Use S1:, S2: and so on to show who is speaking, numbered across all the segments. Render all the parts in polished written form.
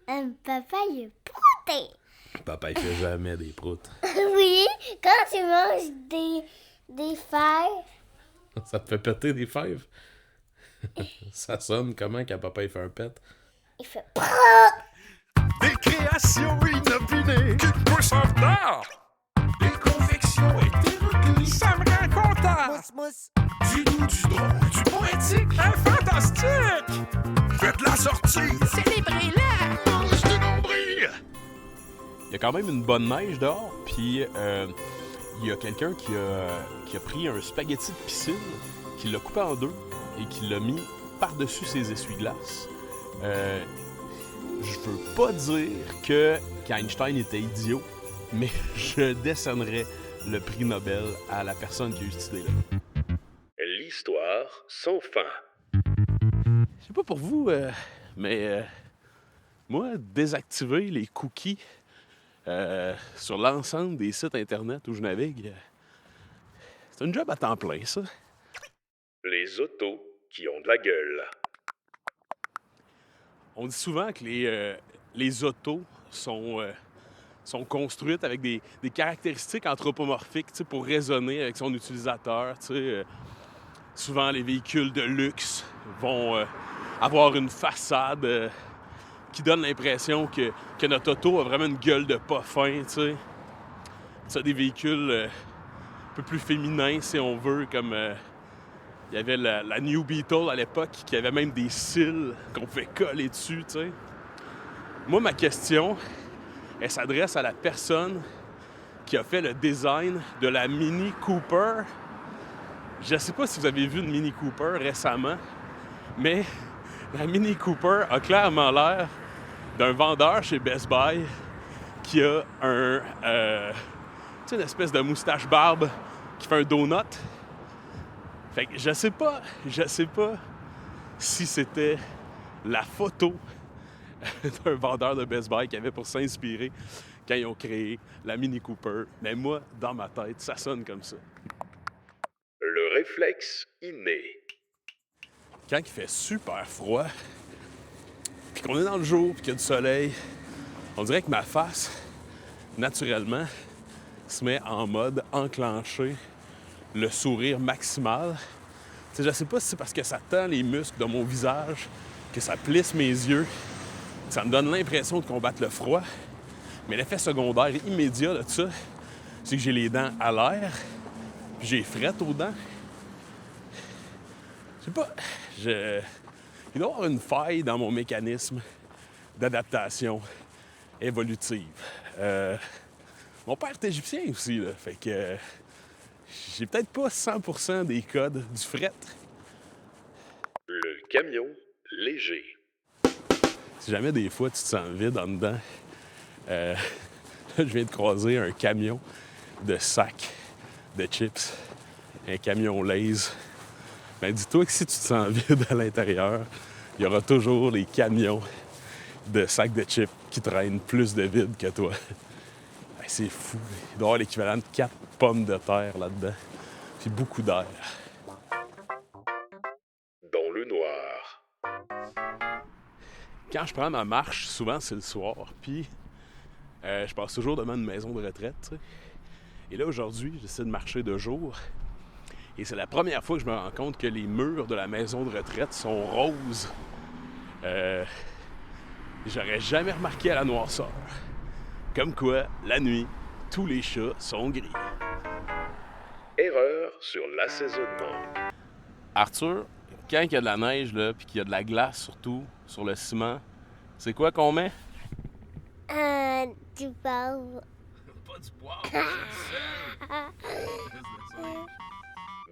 S1: Papa, il est brouté.
S2: Papa, il fait jamais des proutes.
S1: Oui, quand tu manges des fèves.
S2: Ça te fait péter des fèves? Ça sonne comment quand papa il fait un pet?
S1: Il fait prout.
S3: Des créations inopinées qui te poussent en venir. Des convictions hétéroclites. Ça me rend content.
S4: Mousse.
S3: Du doux, du drôle, du poétique, un fantastique. Faites la sortie. Célébrez-la. Mange du nombril.
S2: Il y a quand même une bonne neige dehors, puis il y a quelqu'un qui a pris un spaghetti de piscine, qui l'a coupé en deux et qui l'a mis par-dessus ses essuie-glaces. Je veux pas dire qu'Einstein était idiot, mais je décernerais le prix Nobel à la personne qui a eu cette idée-là. L'histoire sans fin. Je sais pas pour vous, mais moi, désactiver les cookies sur l'ensemble des sites Internet où je navigue, c'est un job à temps plein, ça. Les autos qui ont de la gueule. On dit souvent que les autos sont construites avec des caractéristiques anthropomorphiques pour raisonner avec son utilisateur. Souvent, les véhicules de luxe vont avoir une façade qui donne l'impression que notre auto a vraiment une gueule de pas fin. Ça, des véhicules un peu plus féminins, si on veut, comme... il y avait la New Beetle à l'époque qui avait même des cils qu'on pouvait coller dessus, tu sais. Moi, ma question, elle s'adresse à la personne qui a fait le design de la Mini Cooper. Je ne sais pas si vous avez vu une Mini Cooper récemment, mais la Mini Cooper a clairement l'air d'un vendeur chez Best Buy qui a une espèce de moustache-barbe qui fait un donut. Fait que je sais pas si c'était la photo d'un vendeur de Best Buy qui avait pour s'inspirer quand ils ont créé la Mini Cooper. Mais moi, dans ma tête, ça sonne comme ça. Le réflexe inné. Quand il fait super froid, puis qu'on est dans le jour, puis qu'il y a du soleil, on dirait que ma face, naturellement, se met en mode enclenché, le sourire maximal. T'sais, je sais pas si c'est parce que ça tend les muscles de mon visage, que ça plisse mes yeux, que ça me donne l'impression de combattre le froid. Mais l'effet secondaire immédiat de ça, c'est que j'ai les dents à l'air, puis j'ai frette aux dents. Je sais pas, il doit y avoir une faille dans mon mécanisme d'adaptation évolutive. Mon père est égyptien aussi, là, fait que j'ai peut-être pas 100% des codes du fret. Le camion léger. Si jamais des fois tu te sens vide en dedans, là, je viens de croiser un camion de sacs de chips, un camion Lay's. Ben dis-toi que si tu te sens vide à l'intérieur, il y aura toujours les camions de sacs de chips qui traînent plus de vide que toi. Ben, c'est fou. Il doit y avoir l'équivalent de 4 pommes de terre là-dedans. Puis beaucoup d'air. Dans le noir. Quand je prends ma marche, souvent c'est le soir, puis je passe toujours devant une maison de retraite, tu sais. Et là, aujourd'hui, j'essaie de marcher de jour. Et c'est la première fois que je me rends compte que les murs de la maison de retraite sont roses. J'aurais jamais remarqué à la noirceur. Comme quoi, la nuit, tous les chats sont gris. Erreur sur l'assaisonnement. Arthur, quand il y a de la neige, là, puis qu'il y a de la glace surtout sur le ciment, c'est quoi qu'on met?
S1: Du poivre.
S2: Pas du poivre,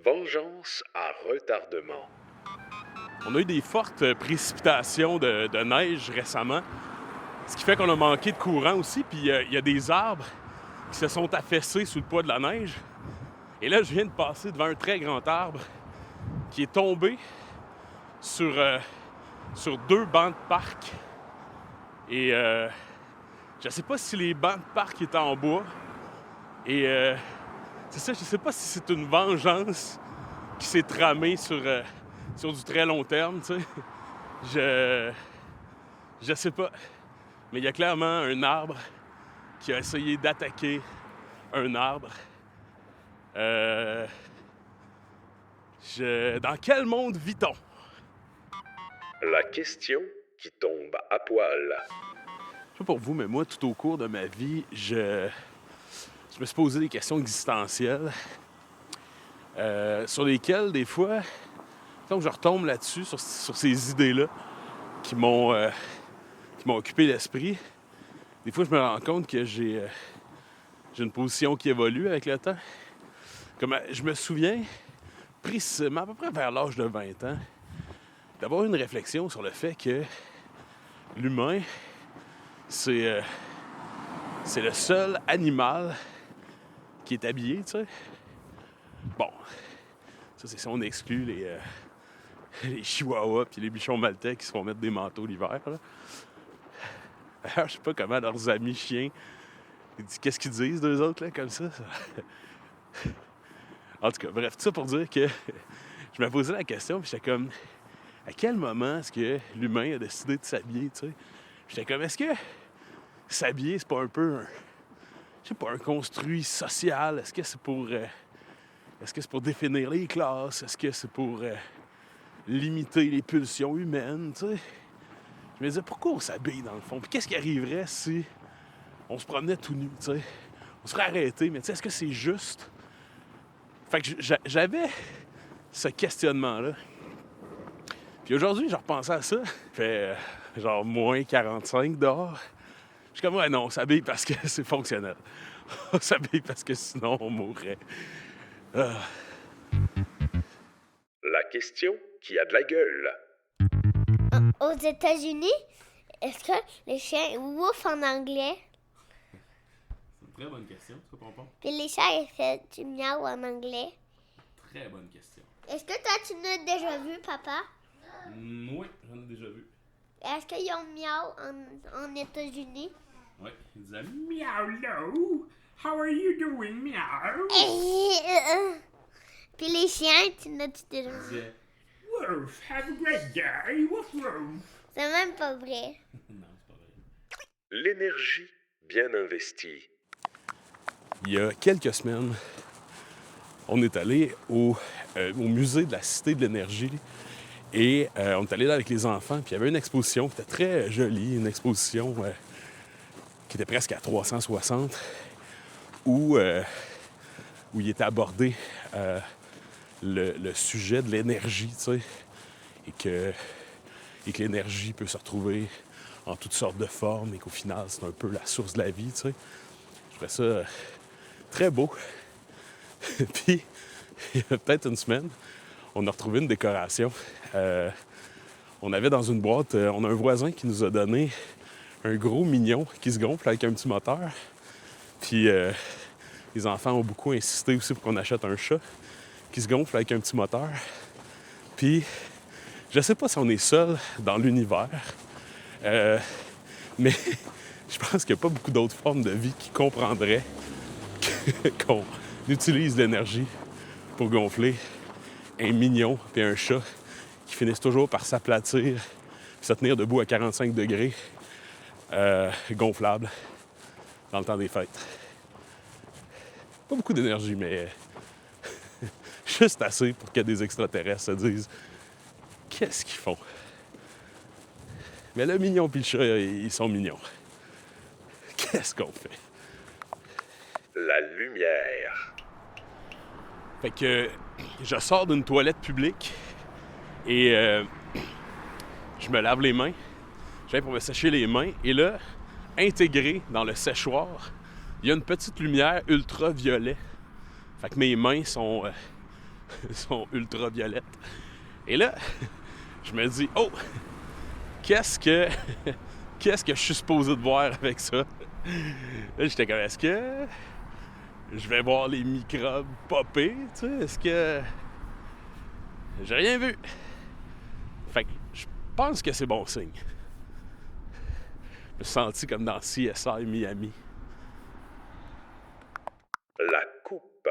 S2: Vengeance à retardement. On a eu des fortes précipitations de neige récemment, ce qui fait qu'on a manqué de courant aussi, puis il y a des arbres qui se sont affaissés sous le poids de la neige. Et là, je viens de passer devant un très grand arbre qui est tombé sur 2 bancs de parc. Et je sais pas si les bancs de parc étaient en bois. Et c'est ça, je sais pas si c'est une vengeance qui s'est tramée sur du très long terme, tu sais. Je sais pas. Mais il y a clairement un arbre qui a essayé d'attaquer un arbre. Dans quel monde vit-on?
S4: La question qui tombe à poil.
S2: Je sais pas pour vous, mais moi, tout au cours de ma vie, je me suis posé des questions existentielles sur lesquelles, des fois, quand je retombe là-dessus, sur ces idées-là qui m'ont occupé l'esprit, des fois, je me rends compte que j'ai une position qui évolue avec le temps. Comme je me souviens, précisément, à peu près vers l'âge de 20 ans, d'avoir une réflexion sur le fait que l'humain, c'est le seul animal qui est habillé, tu sais. Bon, ça c'est si on exclut les chihuahuas puis les bichons maltais qui se font mettre des manteaux l'hiver, là. D'ailleurs, je sais pas comment leurs amis chiens, qu'est-ce qu'ils disent d'eux autres, là, comme ça. En tout cas, bref, tout ça pour dire que je me posais la question, puis j'étais comme, à quel moment est-ce que l'humain a décidé de s'habiller, tu sais? J'étais comme, est-ce que s'habiller, c'est pas un peu un construit social? Est-ce que c'est pour définir les classes? Est-ce que c'est pour limiter les pulsions humaines, tu sais? Je me disais, pourquoi on s'habille dans le fond? Puis qu'est-ce qui arriverait si on se promenait tout nu, tu sais? On serait arrêté, mais tu sais, est-ce que c'est juste? Fait que j'avais ce questionnement-là. Puis aujourd'hui, je repensais à ça. Il fait genre moins 45 dehors. Je suis comme, ouais, non, on s'habille parce que c'est fonctionnel. On s'habille parce que sinon, on mourrait.
S4: La question qui a de la gueule.
S1: Aux États-Unis, est-ce que les chiens wouf en anglais?
S2: C'est une très bonne question, tu comprends?
S1: Puis les chats, ils font du miaou en anglais?
S2: Très bonne question.
S1: Est-ce que toi, tu l'as déjà vu, papa?
S2: Oui, j'en ai déjà vu.
S1: Est-ce qu'ils ont miaou en États-Unis?
S2: Oui, ils disaient
S3: Meow, low. How are you doing, meow?
S1: Puis les chiens, tu l'as-tu déjà
S2: ils
S1: vu?
S2: disaient
S3: Woof, have a great day. Woof, woof.
S1: C'est même pas vrai.
S2: non, c'est pas vrai.
S4: L'énergie bien investie.
S2: Il y a quelques semaines, on est allé au musée de la Cité de l'Énergie et on est allé là avec les enfants. Puis il y avait une exposition qui était très jolie, une exposition qui était presque à 360 où il était abordé le sujet de l'énergie, tu sais, et que l'énergie peut se retrouver en toutes sortes de formes et qu'au final, c'est un peu la source de la vie, tu sais. Je trouvais ça très beau. Puis, il y a peut-être une semaine, on a retrouvé une décoration. On avait dans une boîte, on a un voisin qui nous a donné un gros mignon qui se gonfle avec un petit moteur. Puis, les enfants ont beaucoup insisté aussi pour qu'on achète un chat qui se gonfle avec un petit moteur. Puis, je sais pas si on est seul dans l'univers, mais je pense qu'il n'y a pas beaucoup d'autres formes de vie qui comprendraient qu'on utilise l'énergie pour gonfler un mignon et un chat qui finissent toujours par s'aplatir et se tenir debout à 45 degrés gonflable dans le temps des fêtes. Pas beaucoup d'énergie, mais juste assez pour que des extraterrestres se disent « Qu'est-ce qu'ils font? » Mais le mignon et le chat, ils sont mignons. Qu'est-ce qu'on fait?
S4: La lumière.
S2: Fait que je sors d'une toilette publique et je me lave les mains. Je viens pour me sécher les mains. Et là, intégré dans le séchoir, il y a une petite lumière ultraviolet. Fait que mes mains sont ultraviolettes. Et là, je me dis, oh, qu'est-ce que je suis supposé de voir avec ça? Là, j'étais comme, est-ce que je vais voir les microbes popper, tu sais? Est-ce que... J'ai rien vu. Fait que je pense que c'est bon signe. Je me suis senti comme dans CSI Miami.
S4: La coupe.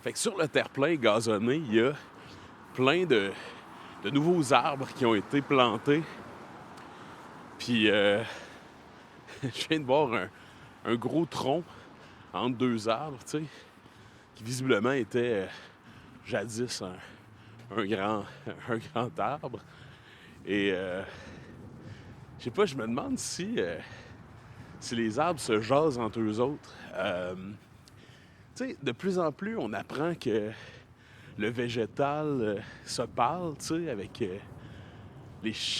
S2: Fait que sur le terre-plein gazonné, il y a plein de nouveaux arbres qui ont été plantés. Puis, je viens de voir un gros tronc entre deux arbres, tu sais, qui visiblement était jadis un grand arbre. Et, je sais pas, je me demande si les arbres se jasent entre eux autres. Tu sais, de plus en plus, on apprend que le végétal se parle, tu sais, avec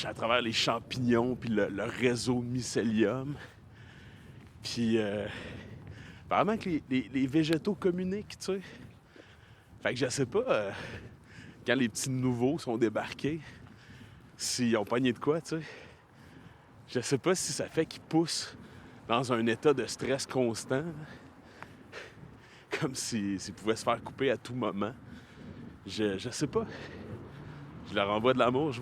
S2: à travers les champignons puis le réseau mycélium. Puis, apparemment que les végétaux communiquent, tu sais. Fait que je sais pas, quand les petits nouveaux sont débarqués, s'ils ont pogné de quoi, tu sais. Je sais pas si ça fait qu'ils poussent dans un état de stress constant, comme s'ils pouvaient se faire couper à tout moment. Je sais pas. Je leur envoie de l'amour. Je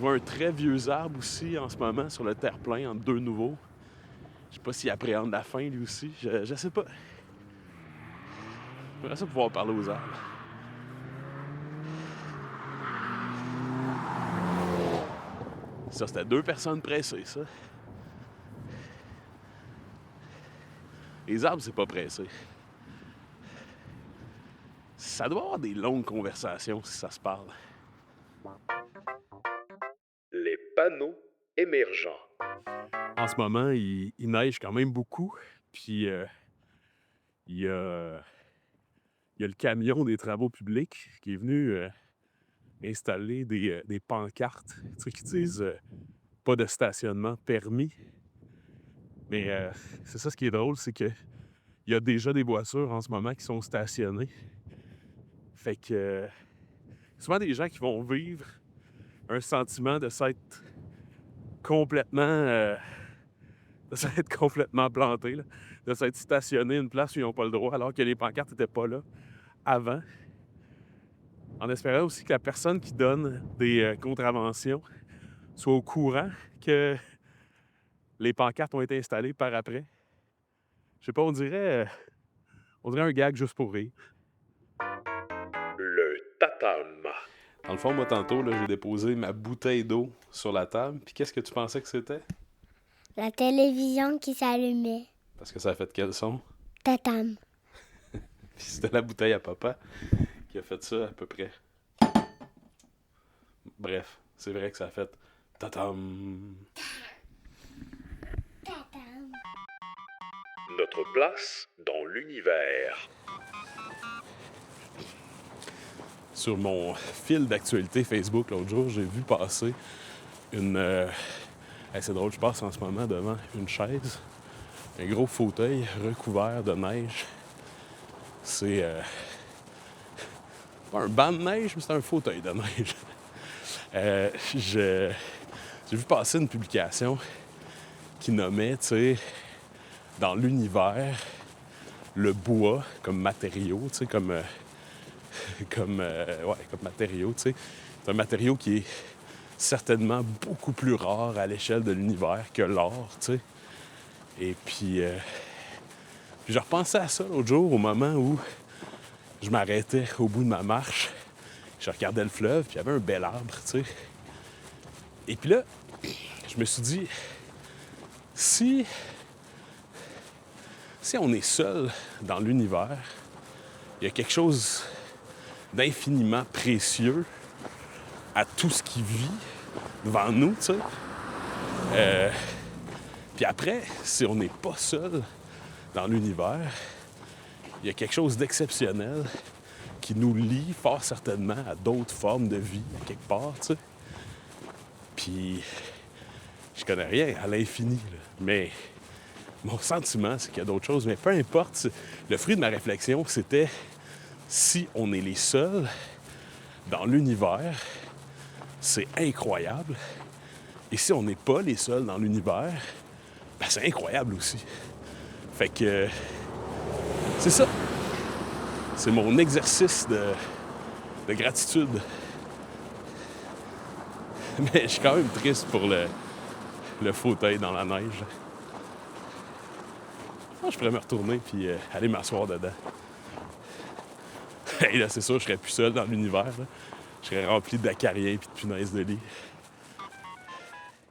S2: vois un très vieux arbre aussi en ce moment sur le terre-plein entre deux nouveaux. Je sais pas s'il appréhende la fin lui aussi. Je sais pas. J'aimerais ça pouvoir parler aux arbres. Ça, c'était 2 personnes pressées, ça. Les arbres, c'est pas pressé. Ça doit avoir des longues conversations si ça se parle.
S4: Les panneaux émergents.
S2: En ce moment, il neige quand même beaucoup. Puis, il y a le camion des travaux publics qui est venu installer des pancartes, tu sais, qui disent pas de stationnement permis. Mais c'est ça, ce qui est drôle, c'est que il y a déjà des voitures en ce moment qui sont stationnées. Fait que souvent des gens qui vont vivre un sentiment de s'être complètement plantés, là, de s'être stationnés à une place où ils n'ont pas le droit, alors que les pancartes n'étaient pas là avant. En espérant aussi que la personne qui donne des contraventions soit au courant que les pancartes ont été installées par après. Je sais pas, on dirait un gag juste pour rire.
S4: Le tatame.
S2: Dans le fond, moi, tantôt, là, j'ai déposé ma bouteille d'eau sur la table. Puis qu'est-ce que tu pensais que c'était?
S1: La télévision qui s'allumait.
S2: Parce que ça a fait quel son?
S1: Tatam.
S2: Puis c'était la bouteille à papa qui a fait ça à peu près. Bref, c'est vrai que ça a fait tatam.
S1: Tatam.
S4: Notre place dans l'univers.
S2: Sur mon fil d'actualité Facebook l'autre jour, j'ai vu passer une... c'est drôle, je passe en ce moment devant une chaise, un gros fauteuil recouvert de neige. C'est pas un banc de neige, mais c'est un fauteuil de neige. J'ai vu passer une publication qui nommait, tu sais, dans l'univers, le bois comme matériau, tu sais, comme matériau, tu sais. C'est un matériau qui est certainement beaucoup plus rare à l'échelle de l'univers que l'or, tu sais. Et puis je repensais à ça l'autre jour, au moment où je m'arrêtais au bout de ma marche, je regardais le fleuve, puis il y avait un bel arbre, tu sais. Et puis là, je me suis dit, si on est seul dans l'univers, il y a quelque chose d'infiniment précieux à tout ce qui vit devant nous, tu sais. Puis après, si on n'est pas seul dans l'univers, il y a quelque chose d'exceptionnel qui nous lie fort certainement à d'autres formes de vie, à quelque part, tu sais. Puis, je connais rien à l'infini, là, mais mon sentiment, c'est qu'il y a d'autres choses. Mais peu importe, le fruit de ma réflexion, c'était si on est les seuls dans l'univers, c'est incroyable. Et si on n'est pas les seuls dans l'univers, ben c'est incroyable aussi. Fait que c'est ça. C'est mon exercice de gratitude. Mais je suis quand même triste pour le fauteuil dans la neige. Moi, je pourrais me retourner puis aller m'asseoir dedans. Et là, c'est sûr, je serais plus seul dans l'univers, là. Je serais rempli d'acariens et de punaises de lit.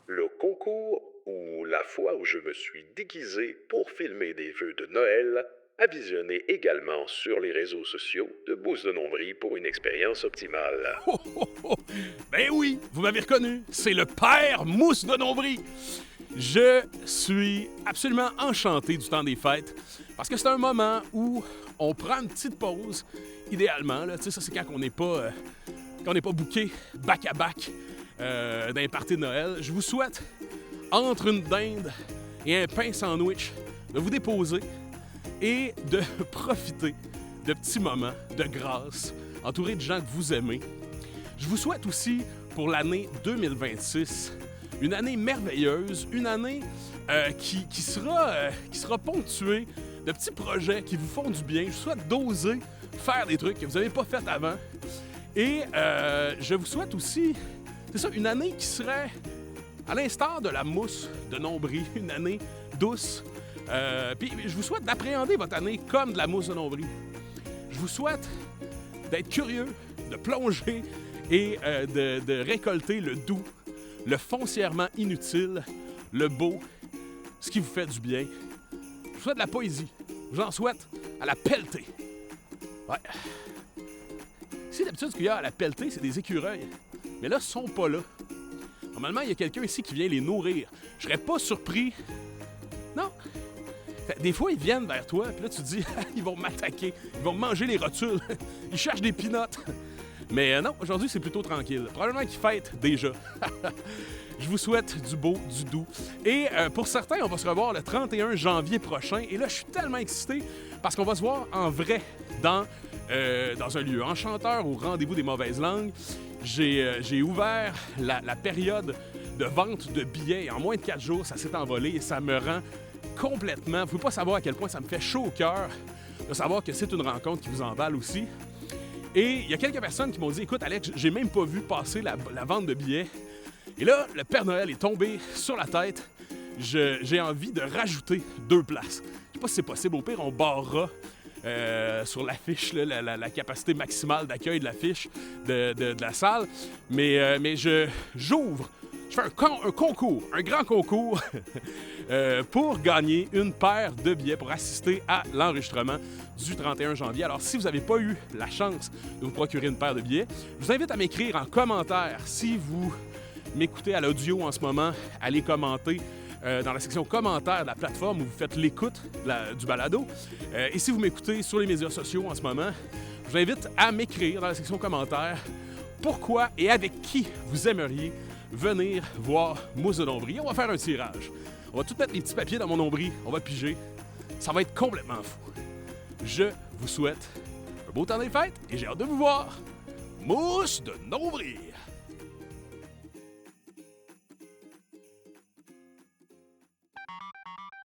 S4: Le concours ou la fois où je me suis déguisé pour filmer des vœux de Noël, à visionner également sur les réseaux sociaux de Mousse de Nombril pour une expérience optimale.
S2: Oh, oh, oh. Ben oui, vous m'avez reconnu, c'est le père Mousse de Nombril. Je suis absolument enchanté du temps des fêtes parce que c'est un moment où on prend une petite pause, idéalement. Là, ça, c'est quand on n'est pas booké back-à-back dans les parties de Noël. Je vous souhaite, entre une dinde et un pain sandwich, de vous déposer et de profiter de petits moments de grâce, entourés de gens que vous aimez. Je vous souhaite aussi, pour l'année 2026, une année merveilleuse, une année qui sera ponctuée de petits projets qui vous font du bien. Je vous souhaite d'oser faire des trucs que vous n'avez pas fait avant. Et je vous souhaite aussi, c'est ça, une année qui serait, à l'instar de la mousse de Nombril, une année douce. Puis je vous souhaite d'appréhender votre année comme de la mousse de Nombril. Je vous souhaite d'être curieux, de plonger et de récolter le doux, le foncièrement inutile, le beau, ce qui vous fait du bien. Je vous souhaite de la poésie. Je vous en souhaite à la pelletée. Ouais. Ici, d'habitude, ce qu'il y a à la pelletée, c'est des écureuils. Mais là, ils sont pas là. Normalement, il y a quelqu'un ici qui vient les nourrir. Je serais pas surpris. Non. Des fois, ils viennent vers toi, puis là, tu te dis, ils vont m'attaquer, ils vont manger les rotules, ils cherchent des pinottes. Mais non, aujourd'hui, c'est plutôt tranquille. Probablement qu'ils fêtent déjà. Je vous souhaite du beau, du doux. Et pour certains, on va se revoir le 31 janvier prochain. Et là, je suis tellement excité parce qu'on va se voir en vrai dans un lieu enchanteur au rendez-vous des mauvaises langues. J'ai ouvert la période de vente de billets et en moins de 4 jours, ça s'est envolé et ça me rend complètement... Vous ne pouvez pas savoir à quel point ça me fait chaud au cœur de savoir que c'est une rencontre qui vous emballe aussi. Et il y a quelques personnes qui m'ont dit « Écoute, Alex, j'ai même pas vu passer la vente de billets. » Et là, le Père Noël est tombé sur la tête. J'ai envie de rajouter 2 places. Je sais pas si c'est possible. Au pire, on barrera sur l'affiche la capacité maximale d'accueil de l'affiche de la salle. Mais j'ouvre. Je fais un concours, un grand concours pour gagner une paire de billets pour assister à l'enregistrement du 31 janvier. Alors, si vous n'avez pas eu la chance de vous procurer une paire de billets, je vous invite à m'écrire en commentaire. Si vous m'écoutez à l'audio en ce moment, allez commenter dans la section commentaires de la plateforme où vous faites l'écoute du balado. Et si vous m'écoutez sur les médias sociaux en ce moment, je vous invite à m'écrire dans la section commentaires pourquoi et avec qui vous aimeriez venir voir Mousse de Nombril. On va faire un tirage. On va tout mettre les petits papiers dans mon nombril. On va piger. Ça va être complètement fou. Je vous souhaite un beau temps des fêtes et j'ai hâte de vous voir. Mousse de Nombril!